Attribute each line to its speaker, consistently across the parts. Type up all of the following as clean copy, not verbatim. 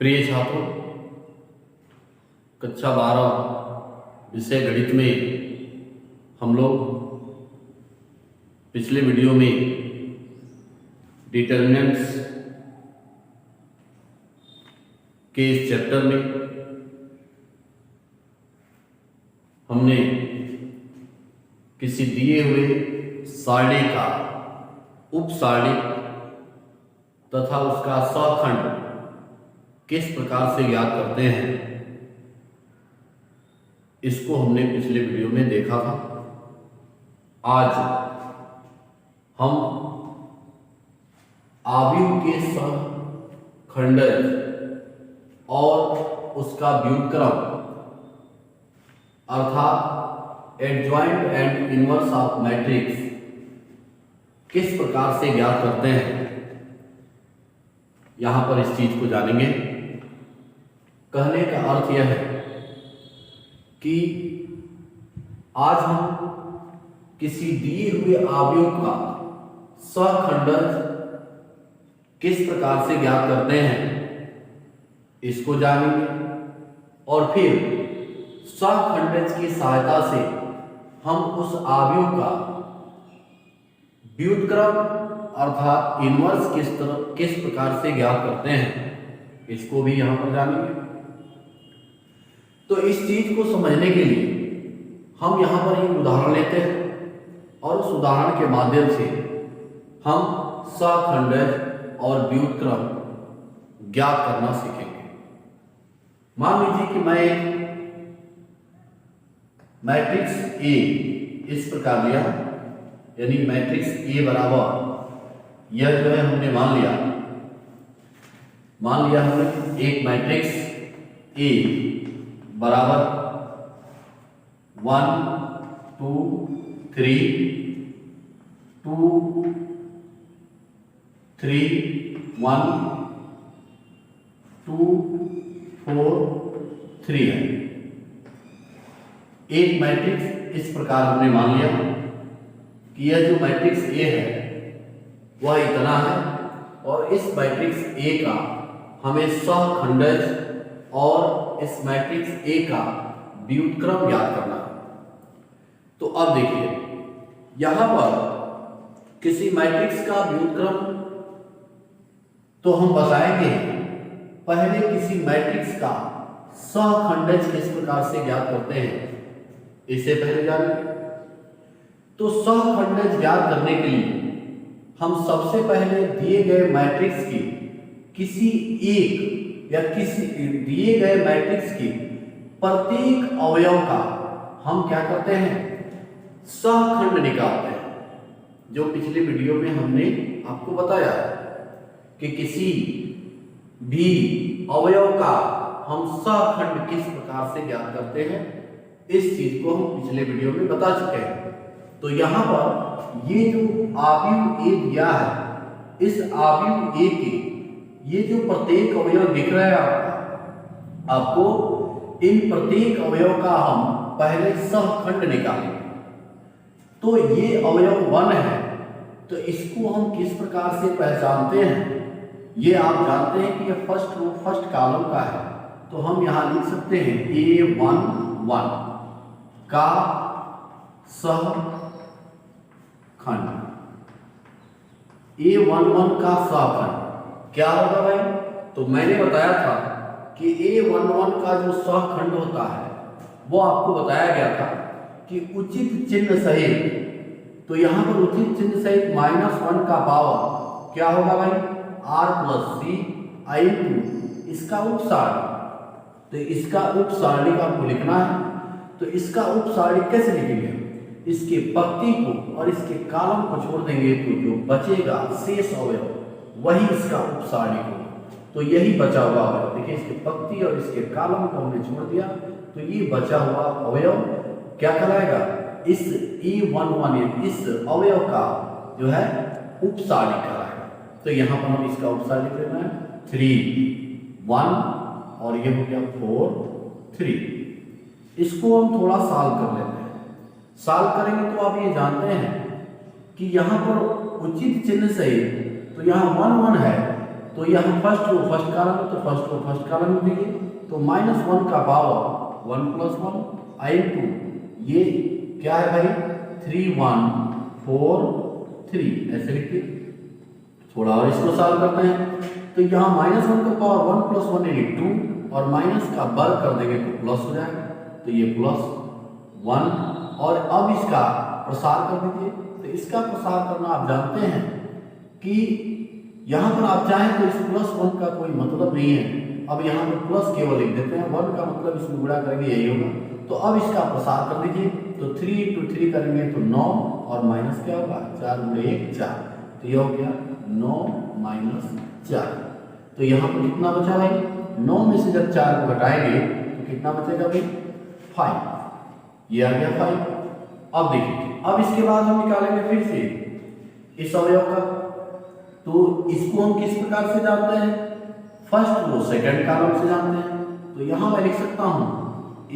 Speaker 1: प्रिय छात्रों, कक्षा 12 विषय गणित में हम लोग पिछले वीडियो में डिटर्मिनेंट्स के इस चैप्टर में हमने किसी दिए हुए सारणी का उपसारणी तथा उसका सखंड किस प्रकार से ज्ञात करते हैं, इसको हमने पिछले वीडियो में देखा था। आज हम आव्यूह के सहखंडज और उसका व्युत्क्रम अर्थात adjoint and inverse of matrix किस प्रकार से ज्ञात करते हैं, यहां पर इस चीज को जानेंगे। कहने का अर्थ यह है कि आज हम किसी दिए हुए आव्यूह का सहखंडज किस प्रकार से ज्ञात करते हैं, इसको जानेंगे और फिर सहखंडज की सहायता से हम उस आव्यूह का व्युत्क्रम अर्थात इनवर्स किस प्रकार से ज्ञात करते हैं, इसको भी यहां पर जानेंगे। तो इस चीज को समझने के लिए हम यहां पर एक उदाहरण लेते हैं और उस उदाहरण के माध्यम से हम सहखंडज और व्युत्क्रम ज्ञात करना सीखेंगे। मान लीजिए कि मैं मैट्रिक्स ए इस प्रकार लिया, यानी मैट्रिक्स ए बराबर यह जो है हमने मान लिया हमने एक मैट्रिक्स ए बराबर 1 2 3 2 3 1 2 4 3 है। एक मैट्रिक्स इस प्रकार हमने मान लिया कि यह जो मैट्रिक्स ए है वह इतना है और इस मैट्रिक्स ए का हमें सहखंडज और इस मैट्रिक्स ए का व्युत्क्रम ज्ञात करना है। तो अब देखिए, यहां पर किसी मैट्रिक्स का व्युत्क्रम तो हम बताएंगे, पहले किसी मैट्रिक्स का सहखंडज किस प्रकार से ज्ञात करते हैं इससे पहले जानेंगे। तो सहखंडज ज्ञात करने के लिए हम सबसे पहले दिए गए मैट्रिक्स की किसी एक या किसी दिए गए मैट्रिक्स के प्रत्येक अवयव का हम क्या करते हैं, सहखंड निकालते हैं। जो पिछले वीडियो में हमने आपको बताया कि किसी भी अवयव का हम सहखंड किस प्रकार से ज्ञात करते हैं, इस चीज को हम पिछले वीडियो में बता चुके हैं। तो यहां पर ये जो आव्यूह ए दिया है, इस आव्यूह ए के ये जो प्रत्येक अवयव दिख रहा है आपको इन प्रत्येक अवयव का हम पहले सहखंड निकालेंगे। तो ये अवयव 1 है, तो इसको हम किस प्रकार से पहचानते हैं, ये आप जानते हैं कि ये फर्स्ट रो फर्स्ट कॉलम का है। तो हम यहां लिख सकते हैं A11 का सहखंड, A11 का सहखंड क्या होगा भाई? तो मैंने बताया था कि A11 का जो सहखंड होता है वो आपको बताया गया था कि उचित चिन्ह सहित, तो यहां पर उचित चिन्ह सहित -1 का पावर क्या होगा भाई, R+C इसका उपसारणी। तो इसका उपसारणी का आपको लिखना है। तो इसका उपसारणी कैसे लिखेंगे, इसके पंक्ति को और इसके कॉलम को छोड़ देंगे तो जो बचेगा शेष अवयव वही इसका उपसारणी होगा। तो यही बचा हुआ अवयव, देखिए इसके पंक्ति और इसके कॉलम को हमने छोड़ दिया, तो ये बचा हुआ अवयव क्या कहलाएगा, इस E11 इस अवयव का जो है उपसारणी कहलाएगा। तो यहां पर हम इसका उपसारणी लिख लेना है 3 1 और ये हो गया 4 3। इसको हम थोड़ा सॉल्व कर लेते हैं। सॉल्व करेंगे तो आप ये जानते हैं कि यहाँ पर उचित चिन्ह सहित, तो यहाँ 1 1 है तो यहाँ फर्स्ट रो फर्स्ट कॉलम है, तो फर्स्ट रो फर्स्ट कॉलम में देखिए, तो -1 का पावर 1 + 1 * ये क्या है भाई 3 1 4 3 ऐसे लिखिए। थोड़ा और इसको सॉल्व करते हैं, तो यहाँ -1 का पावर 1 + 1 यानी 2 और माइनस का वर्ग कर देंगे तो प्लस हो जाएगा, तो ये +1 और अब इसका प्रसार कर दीजिए। तो इसका प्रसार करना आप जानते हैं कि यहाँ पर आप चाहें तो इस +1 का कोई मतलब नहीं है, अब यहाँ पर प्लस केवल लिख देते हैं, 1 का मतलब इसमें गुणा करेंगे यही होगा। तो अब इसका प्रसार कर दीजिए, तो 3 × 3 करेंगे तो 9 और माइनस क्या होगा 4 × 1 4, तो ये हो गया 9 - 4। तो यहाँ पर कितना बचा भाई 9 में से जब 4 को घटाएंगे तो कितना बचेगा भाई 5, ये आ गया 5। अब देखिए अब इसके बाद हम निकालेंगे फिर से इस अवयव का, तो इसको हम किस प्रकार से जानते हैं, फर्स्ट रो सेकंड कॉलम से जानते हैं। तो यहां मैं लिख सकता हूं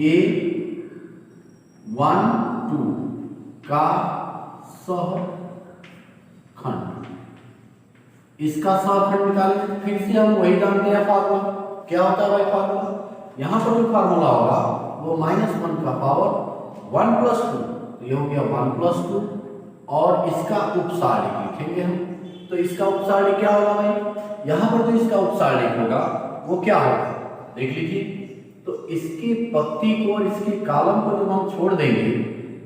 Speaker 1: A 1 2 का सहखंड, इसका सहखंड निकालेंगे तो फिर से हम वही जानते हैं फार्मूला, क्या होता है भाई फार्मूला, यहां पर जो फार्मूला होगा वो -1 का पावर 1 + 2, तो ये हो गया 1 + 2 और इसका उपसारिक लिखेंगे हम। तो इसका उपसारिक क्या होगा भाई, यहाँ पर जो इसका उपसारिक होगा वो क्या होगा देख लीजिए। तो इसकी पंक्ति को और इसके कॉलम को जब हम छोड़ देंगे,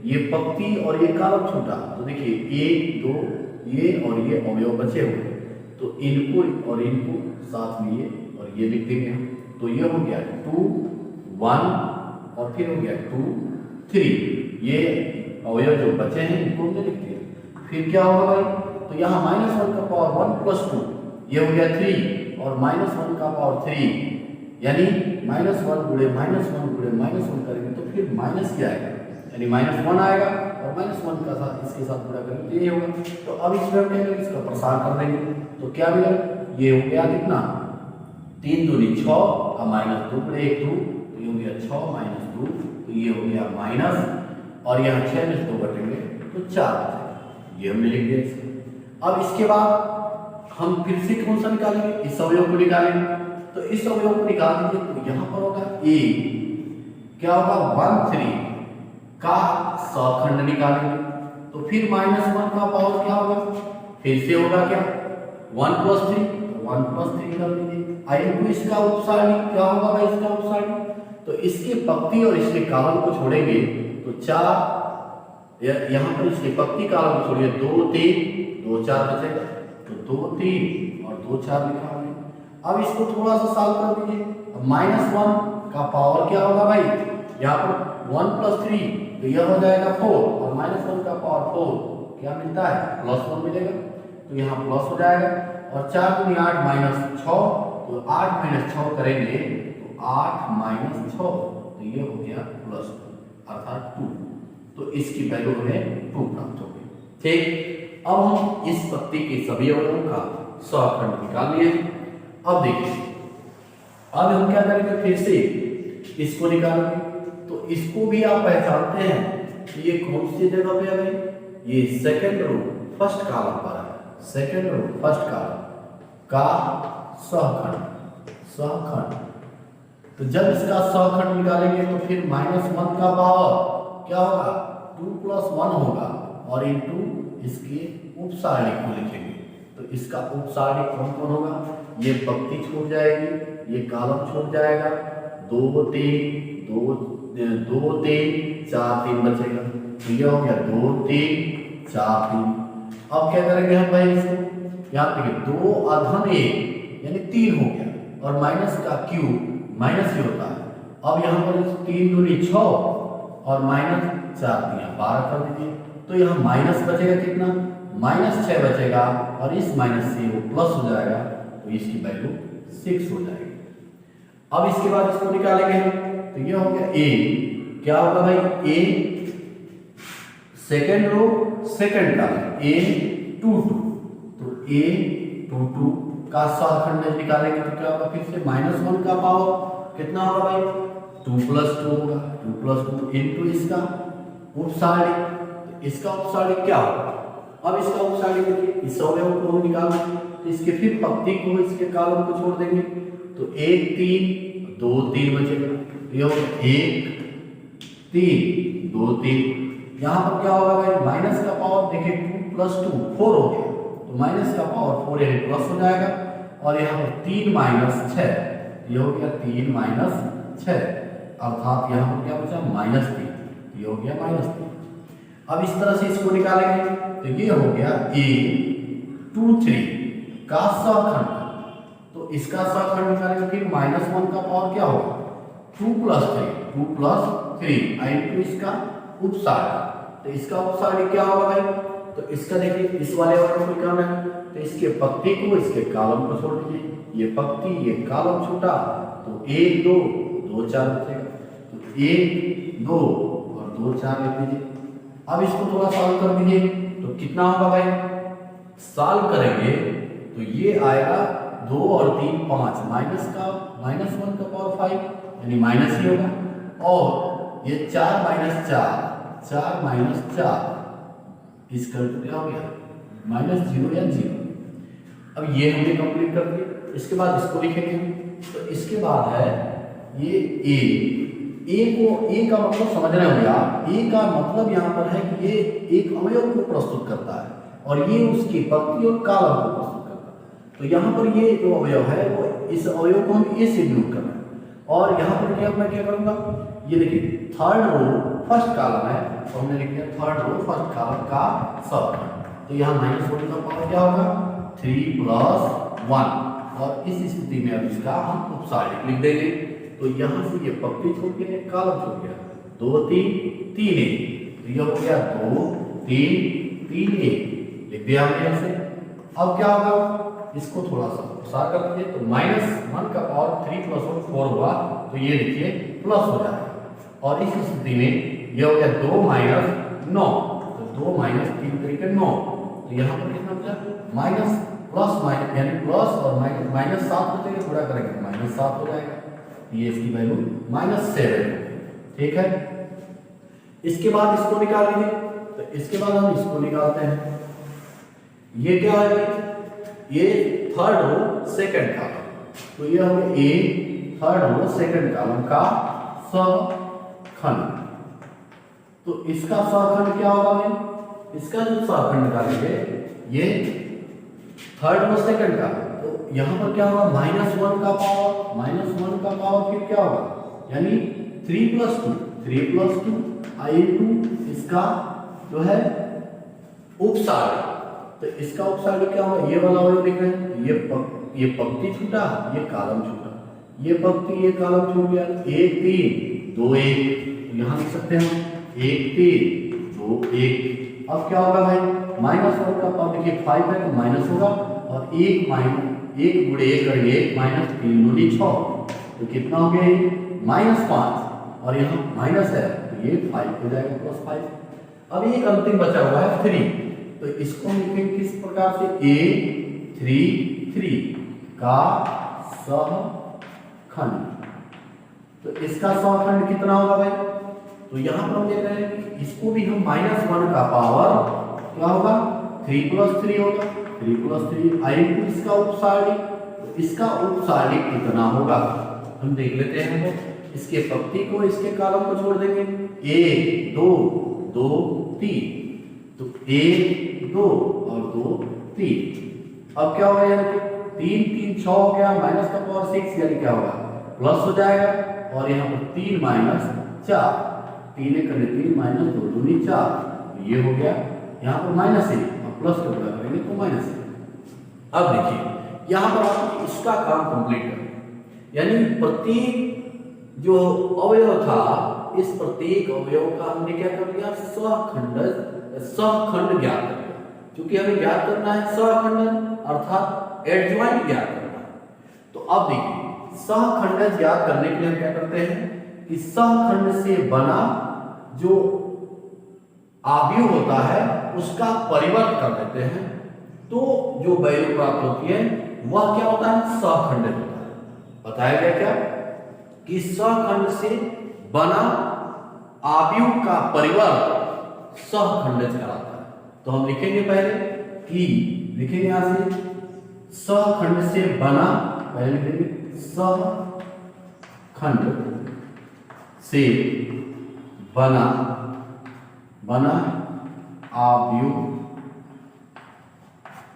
Speaker 1: ये पंक्ति और ये कॉलम छूटा, तो देखिए 1 2 ये और ये अवयव बचे हुए, तो इनको और इनको साथ में ये और ये लिख देंगे हम। तो ये हो गया 2 1 और फिर हो गया 2 3, ये अवयव जो बचे हैं इनको हमने लिख दिया। फिर क्या होगा भाई, तो यहाँ -1 का पावर 1 + 2 ये हो गया 3 और -1 का पावर 3 यानी -1 × -1 करेंगे तो फिर माइनस क्या आएगा, यानी -1 आएगा और -1 का साथ इसके साथ गुणा करेंगे तो ये होगा। तो अब इसमें हम क्या करेंगे, इसका प्रसार कर देंगे, तो क्या मिला, ये हो गया कितना 3 दूनी 6 और -2 × 1 2, तो ये हो गया 6 - 2, तो ये हो गया माइनस और यहाँ 6 में 2 घटेंगे तो 4 बचेगा, ये हमने लिख दिया इसको। अब इसके बाद हम फिर से कौन सा निकालेंगे, इस अवयव को निकालेंगे। तो इस अवयव को निकाल दीजिए, तो यहाँ पर होगा A क्या होगा 1 3 का सहखंड निकालेंगे, तो फिर -1 का पावर क्या होगा, फिर से होगा क्या 1 + 3, 1 + 3 कर दीजिए। आई इसका उपसारिक क्या होगा भाई, इसका उपसारिक, तो इसके पंक्ति और इसके कॉलम को छोड़ेंगे तो 4, यहाँ पर इसके पंक्ति कॉलम को छोड़िए 2 3 2 4 बचेगा, तो 2 3 और 2 4 लिखा हमने। अब इसको थोड़ा सा सॉल्व कर दीजिए, अब -1 का पावर क्या होगा भाई, यहाँ पर 1 + 3, तो यह हो जाएगा 4 और -1 का पावर 4 क्या मिलता है +1 मिलेगा, तो यहाँ प्लस हो जाएगा और 4 दूनी 8 - 6, तो 8 - 6 करेंगे तो 8 - 6, तो ये हो गया +2 अर्थात 2, तो इसकी वैल्यू हमें 2 प्राप्त हो गई। ठीक, अब हम इस पत्ती के सभी अवयवों का सहखंड निकाल लिए। अब देखिए अब हम क्या करेंगे, फिर से इसको निकालेंगे, तो इसको भी आप पहचानते हैं कि ये कौन सी जगह पे है भाई, ये सेकंड रो फर्स्ट कॉलम पर है, सेकंड रो फर्स्ट कॉलम का सहखंड। तो जब इसका सहखंड निकालेंगे तो फिर -1 का पावर क्या होगा 2 + 1 होगा और इनटू इसके उपसारिक को लिखेंगे, तो इसका उपसारिक कौन कौन होगा, ये पंक्ति छूट जाएगी, ये कॉलम छूट जाएगा, 2 3 2 2 3 4 3 बचेगा, तो ये हो गया 2 3 4 3। अब क्या करेंगे हम भाई इसको, यहाँ देखिए 2 + 1 यानी 3 हो गया और माइनस का क्यूब माइनस ही होता है। अब यहाँ पर 3 दूनी 6 और -4 दिया 12 कर दीजिए, तो यहाँ माइनस बचेगा कितना -6 बचेगा और इस माइनस से वो प्लस हो जाएगा, तो इसकी वैल्यू 6 हो जाएगी। अब इसके बाद इसको निकालेंगे हम, तो ये हो गया A क्या होगा भाई, A second row second column A 2 2, तो A 2 2 का सहखंड निकालेंगे तो क्या होगा, फिर से -1 का पावर कितना होगा भाई 2 + 2 होगा, 2 + 2 इनटू इसका उपसारिक, इसका उपसारिक क्या होगा। अब इसका उपसारिक देखिए, इस अवयव को हम निकालेंगे तो इसके फिर पंक्ति को इसके कॉलम को छोड़ देंगे तो 1 3 2 3 बचेगा। ये 1 3 2 3। यहाँ पर क्या होगा भाई माइनस का पावर देखिए 2 + 2 4 हो गया तो माइनस का पावर 4 यानी प्लस हो जाएगा और यहाँ पर 3 - 6 ये हो गया 3 - 6 अर्थात यहाँ पर क्या बचा -3 ये हो गया -3। अब इस तरह से इसको निकालेंगे तो ये हो गया a 2 3 का सहखंड। तो इसका सहखंड निकालेंगे फिर -1 का पावर क्या होगा 2 + 3 into इसका उपसारी। तो इसका उपसारी क्या होगा भाई तो इसका देखिए इस वाले को निकालना है तो इसके पंक्ति को इसके कॉलम को छोड़ दीजिए। ये पंक्ति ये कॉलम छूटा तो 1 2 2 4 बचेगा तो 1 2 और 2 4 लिख दीजिए। अब इसको थोड़ा सॉल्व कर दीजिए तो कितना होगा भाई सॉल्व करेंगे तो ये आएगा 2 और 3 5 -1 का पावर 5 यानी माइनस ही होगा और ये 4 - 4 4 - 4 इसका क्या हो गया -0 या 0। अब ये हमने कंप्लीट कर दिया। इसके बाद इसको लिखेंगे तो इसके बाद है ये a का मतलब समझना होगा। a का मतलब यहाँ पर है कि ये एक अवयव को प्रस्तुत करता है और ये उसकी पंक्ति और कॉलम को प्रस्तुत करता है। तो यहाँ पर ये जो अवयव है वो इस अवयव को हम a से डिनोट कर रहे हैं और यहाँ पर क्या मैं क्या करूँगा ये देखिए थर्ड रो फर्स्ट कॉलम है तो हमने लिख दिया थर्ड रो फर्स्ट कॉलम का सहखंड। तो यहाँ -1 का पावर क्या होगा 3 + 1 और इस स्थिति में अब इसका हम उपसारी लिख देंगे। तो यहाँ से ये पंक्ति छूट गया कॉलम छूट गया 2 3 3 1 तो यह हो गया 2 3 3 1 लिख दिया हमने ऐसे। अब क्या होगा इसको थोड़ा सा उपसार कर दीजिए तो -1 का पावर 3 + 1 4 हुआ तो ये देखिए प्लस हो जाएगा और इस स्थिति में यह हो गया 2 - 9 तो 2 - 3 × 9 तो यहाँ पर कितना बचा माइनस प्लस माइनस यानी प्लस और माइनस 7 बचेगा गुणा करेंगे तो -7 हो जाएगा। ये इसकी वैल्यू -7 ठीक है। इसके बाद इसको निकाल लीजिए तो इसके बाद हम इसको निकालते हैं। ये क्या है ये थर्ड रो सेकंड कॉलम तो ये हो गया a third row second column का सहखंड। तो इसका सहखंड क्या होगा भाई इसका जो सहखंड निकालेंगे ये थर्ड रो सेकंड का तो यहाँ पर क्या होगा -1 का पावर फिर क्या होगा यानी 3 + 2 into इसका जो है उपसारी। तो इसका उपसारी क्या होगा ये वाला अवयव लिख रहे हैं ये पंक्ति छूटा ये कॉलम छूटा ये पंक्ति ये कॉलम छूट गया 1 3 2 1 तो यहाँ लिख सकते हैं 1 3 2 1। अब क्या होगा भाई -1 का पावर देखिए 5 है तो माइनस होगा और 1 × 1 करेंगे 1 - 3 दूनी 6 तो कितना हो गया ये -5 और यहाँ माइनस है तो ये 5 हो जाएगा +5। अब एक अंतिम बचा हुआ है 3 तो इसको हम लिखेंगे किस प्रकार से a 3 3 का सहखंड। तो इसका सहखंड कितना होगा भाई तो यहाँ पर हम देख रहे हैं कि इसको भी हम -1 का पावर क्या होगा 3 + 3 होगा 3 + 3 into इसका उपसारी। तो इसका उपसारी कितना होगा हम देख लेते हैं। इसके पंक्ति को इसके कॉलम को छोड़ देंगे 1 2 2 3 तो 1 2 और 2 3। अब क्या होगा यानी 3 3 6 हो गया माइनस का पावर 6 यानी क्या होगा प्लस हो जाएगा और यहाँ पर 3 - 4 3 × 3 - 2 दूनी 4 तो ये हो गया यहाँ पर -1 और प्लस का गुणा करेंगे तो -1। अब देखिए यहाँ पर आपने इसका काम कंप्लीट कर यानी प्रत्येक जो अवयव था इस प्रत्येक अवयव का हमने क्या कर लिया सहखंड ज्ञात कर लिया। क्योंकि हमें ज्ञात करना है सहखंड अर्थात एडजॉइंट ज्ञात करना है। तो अब देखिए सहखंड ज्ञात करने के लिए हम क्या करते हैं कि सहखंड से बना जो आव्यूह होता है उसका परिवर्त कर देते हैं तो जो वैल्यू प्राप्त होती है वह क्या होता है सहखंडित होता है। बताया गया क्या कि सहखंड से बना आव्यूह का परिवर्त सहखंड कहलाता है। तो हम लिखेंगे पहले कि लिखेंगे यहां से सखंड से बना, पहले लिखेंगे सखंड से बना आव्यूह।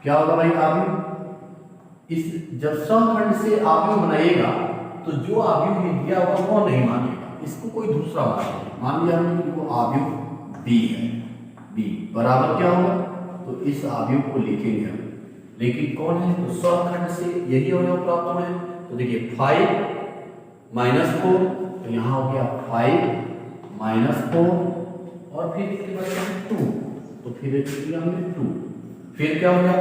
Speaker 1: क्या होगा भाई आव्यूह? इस जब सखंड से आव्यूह बनाइएगा तो जो आव्यूह ये दिया होगा वो नहीं मानेगा, इसको कोई दूसरा मानेगा। मान लिया हमने कि वो आव्यूह बी है, बी बराबर क्या होगा, तो इस आव्यूह को लिखेंगे हम, लेकिन कौन है, तो सखंड से यही अवयव प्राप्त हुए हैं। तो देखिए 5 माइनस 4, तो यहाँ हो गया 5 माइनस 4 और फिर इसके बाद 2, तो फिर लिया हमने 2, फिर क्या हो गया,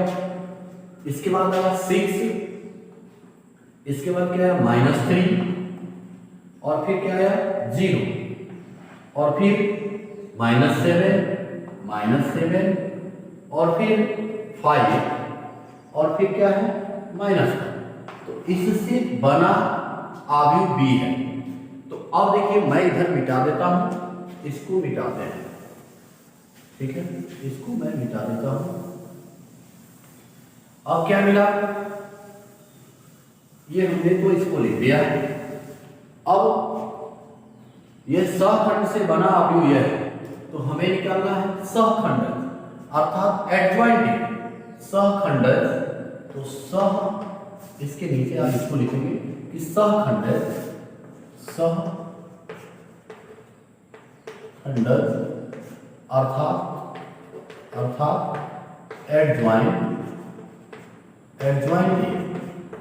Speaker 1: इसके बाद आया 6, इसके बाद क्या है -3 और फिर क्या आया 0 और फिर -7 और फिर 5 और फिर क्या है -1। तो इससे बना आव्यूह बी है। तो अब देखिए मैं इधर मिटा देता हूं, इसको मिटाते हैं, ठीक है, इसको मैं मिटा देता हूं। अब क्या मिला, ये हमने तो इसको लिख दिया। अब ये सखंड से बना आव्यूह यह है, तो हमें निकालना है सखंड अर्थात एडजॉइंट सखंड। तो सह इसके नीचे आप इसको लिखेंगे कि सखंड अर्थात एडजॉइंट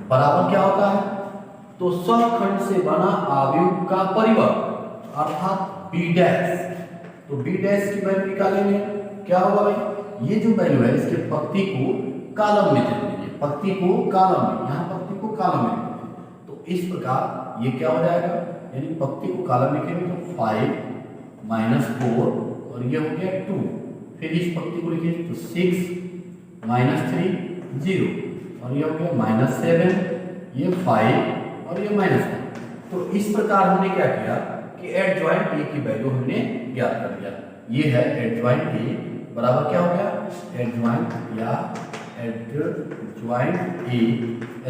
Speaker 1: बराबर क्या होता है, तो सखंड से बना आव्यूह का परिवर्त अर्थात बी डैश। तो बी डैश की वैल्यू निकालेंगे, क्या होगा भाई, ये जो वैल्यू है इसके पत्ती को कॉलम में लिख दीजिए, पत्ती को कॉलम में, यहाँ पत्ती को कॉलम में लिख दीजिए। तो इस प्रकार ये क्या हो जाएगा, यानी पत्ती को कॉलम लिखेंगे तो 5 -4 और ये हो गया 2, फिर इस पत्ती को लिखिए तो 6 -3 0 और ये हो गया -7, ये 5 और ये -1। तो इस प्रकार हमने क्या किया कि एडजॉइंट ए की वैल्यू हमने ज्ञात कर दिया। ये है एडजॉइंट ए बराबर क्या हो गया, एडजॉइंट या एडजॉइंट ए,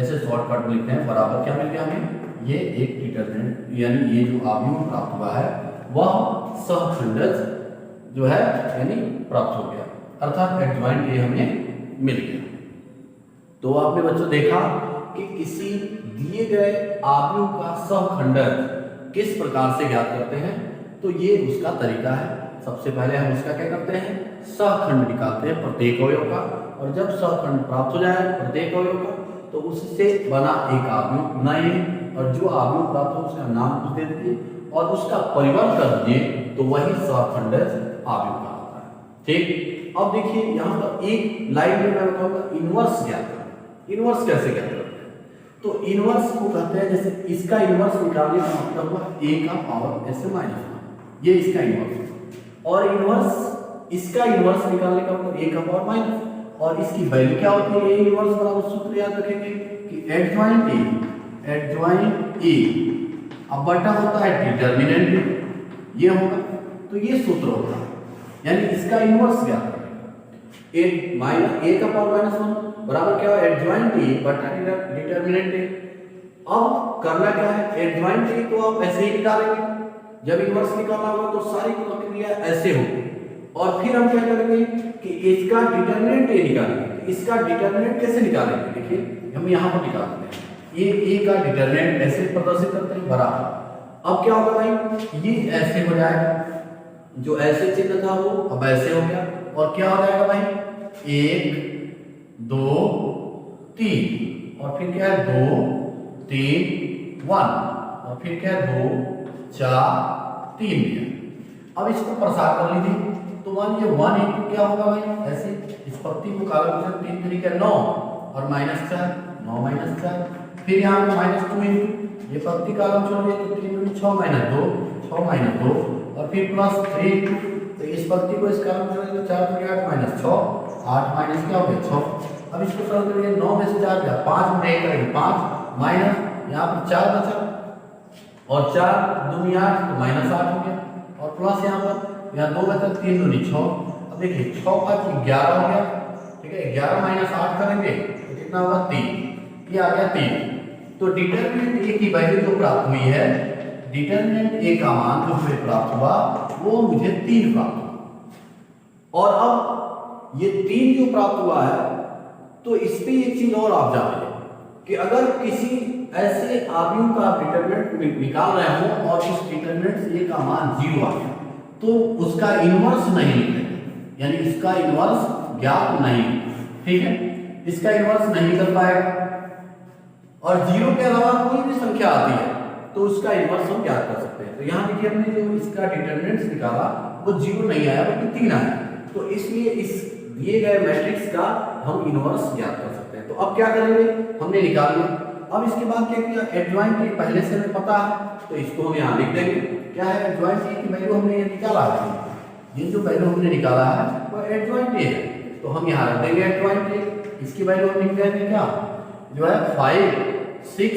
Speaker 1: ऐसे शॉर्टकट में लिखते हैं, बराबर क्या मिल गया हमें, ये एक डिटरमिनेंट यानी ये जो आव्यूह प्राप्त हुआ है वह सहखंडज जो है यानी प्राप्त हो गया, अर्थात एडजॉइंट ए हमें मिल गया। तो आपने बच्चों देखा कि किसी दिए गए आव्यूह का सहखंडज किस प्रकार से ज्ञात करते हैं। तो ये उसका तरीका है। सबसे पहले हम उसका क्या करते हैं, सहखंड निकालते हैं प्रत्येक अवयव का, और जब सहखंड प्राप्त हो जाए प्रत्येक अवयव का तो उससे बना एक आव्यूह बनाइए, और जो आव्यूह प्राप्त हो उसका नाम कुछ दे दीजिए और उसका परिवर्तन कर दीजिए, तो वही सहखंडज आव्यूह कहलाता है। ठीक, अब देखिए यहाँ पर एक लाइन में मैं बताऊंगा इनवर्स ज्ञात करें। इनवर्स कैसे ज्ञात करते हैं, तो इनवर्स को कहते हैं, जैसे इसका इनवर्स निकालने का मतलब हुआ a का पावर ऐसे -1, ये इसका इनवर्स, और इनवर्स इसका इनवर्स निकालने का मतलब a का पावर माइनस, और इसकी वैल्यू क्या होती है, a इनवर्स बराबर सूत्र याद रखेंगे कि एडजॉइंट a अब बटा होता है डिटरमिनेंट ये होगा, तो ये सूत्र होता है, यानी इसका इनवर्स क्या है, a का पावर -1 बराबर क्या है एडजॉइंट ए बटा डिटरमिनेंट ए। अब करना क्या है, एडजॉइंट ए को आप ऐसे ही निकालेंगे, जब इनवर्स निकालना होगा तो सारी प्रक्रिया ऐसे होगी, और फिर हम क्या करेंगे कि इसका डिटरमिनेंट ए निकालेंगे। इसका डिटरमिनेंट कैसे निकालेंगे, देखिए हम यहाँ पर निकालते हैं, ये ए का डिटरमिनेंट ऐसे प्रदर्शित करते हैं बराबर। अब क्या होगा भाई, ये ऐसे हो जाएगा, जो ऐसे चिन्ह था वो अब ऐसे हो गया, और क्या हो जाएगा भाई 1 2 3 और फिर क्या है 2 3 1 और फिर क्या है 2 4 3 दिया। अब इसको प्रसार कर लीजिए, तो मान लीजिए 1 इंटू क्या होगा भाई, ऐसे इस पत्ती को कागज में 3 तरीके 9 और -4 9 -4, फिर यहाँ पे -2 इंटू ये पत्ती कागज छोड़ दिए तो 3 में 6 -2 6 -2 और फिर +3 इंटू, तो इस पत्ती को इस कागज में छोड़ दिए तो 4 3 8 -6 8 माइनस क्या हो गया 6। अब इसको सरल करिए, 9 में से 4 गया 5 में 1 करेंगे 5 माइनस यहाँ पर 4 बचा और 4 दूनी 8 तो -8 हो गया, और प्लस यहाँ पर यहाँ 2 बचा 3 दूनी 6। अब देखिए 6 5 11 हो गया, ठीक है, 11 - 8 करेंगे तो कितना होगा 3, ये आ गया 3। तो डिटरमिनेंट ए की वैल्यू जो प्राप्त हुई है, डिटरमिनेंट ए का मान जो हमें प्राप्त हुआ वो मुझे 3 प्राप्त हुआ। और अब ये 3 जो प्राप्त हुआ है तो इस पे एक चीज और आप जानिए कि अगर किसी ऐसे आव्यूह का डिटरमिनेंट निकाल रहे हो और उस डिटरमिनेंट ए का मान 0 आ गया तो उसका इनवर्स नहीं निकलेगा, यानी इसका इनवर्स ज्ञात नहीं, ठीक है, इसका इनवर्स नहीं कर पाएगा। और 0 के अलावा कोई भी संख्या आती है तो उसका इनवर्स हम ज्ञात कर सकते हैं। तो यहाँ देखिए हमने जो इसका डिटरमिनेंट निकाला वो 0 नहीं आया बल्कि 3 आया, तो इसलिए इस दिए गए मैट्रिक्स का हम इनवर्स ज्ञात कर सकते हैं। तो अब क्या करेंगे, हमने निकाल लिया। अब इसके बाद क्या किया, एडजॉइंट ए पहले से हमें पता है तो इसको हम यहाँ लिख देंगे। क्या है, एडजॉइंट ए की वैल्यू हमने ये निकाला है, ये जो वैल्यू हमने निकाला है वो एडजॉइंट ए है, तो हम यहाँ रख देंगे एडजॉइंट ए। इसकी वैल्यू हम लिख देंगे क्या, जो है 5 6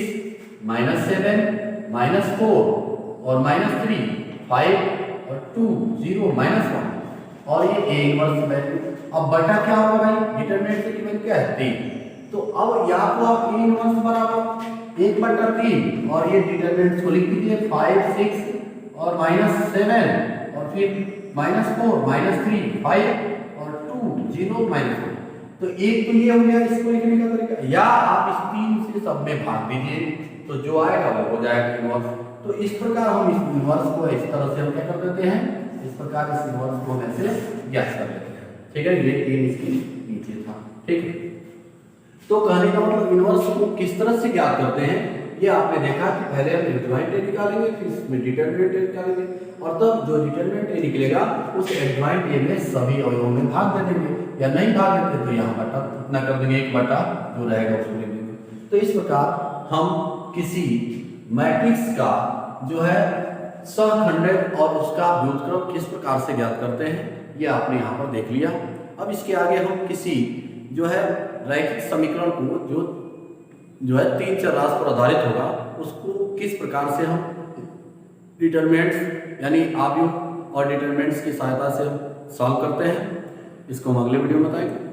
Speaker 1: -7 -4 और -3 5 और 2 0 -1 और ये ए इनवर्स वैल्यू। अब बटा क्या होगा भाई, डिटरमिनेंट की वैल्यू क्या है 3, तो अब यहाँ को आप ए इनवर्स बराबर 1/3 और ये डिटरमिनेंट को लिख दीजिए 5 6 और -7 और फिर -4 -3 5 और 2 0 -1। तो एक तो ये हो गया इसको लिखने का तरीका, या आप इस 3 से सब में भाग दीजिए तो जो आएगा वो हो जाएगा इनवर्स। तो इस प्रकार हम इस इनवर्स को इस तरह से हम क्या कर देते हैं, इस प्रकार इस इनवर्स को हम ऐसे ज्ञात कर लेते हैं, ठीक है। ये 3 इसके नीचे था, ठीक है। तो कहने का मतलब इनवर्स को किस तरह से ज्ञात करते हैं, ये आपने देखा कि पहले हम एडजॉइंट ए निकालेंगे, फिर इसमें डिटरमिनेंट ए निकालेंगे और तब जो डिटरमिनेंट ए निकलेगा उस एडजॉइंट ए में सभी अवयवों में भाग दे देंगे, या नहीं भाग देते तो यहाँ बटा इतना कर देंगे, 1 बटा जो रहेगा उसको ले देंगे। तो इस प्रकार हम किसी मैट्रिक्स का जो है सहखंडक और उसका व्युत्क्रम किस प्रकार से ज्ञात करते हैं ये आपने यहाँ पर देख लिया। अब इसके आगे हम किसी जो है रैखिक समीकरण को जो है 3 चर राशि पर आधारित होगा उसको किस प्रकार से हम डिटरमिनेंट्स यानी आव्यूह और डिटरमिनेंट्स की सहायता से हम सॉल्व करते हैं, इसको हम अगले वीडियो में बताएंगे।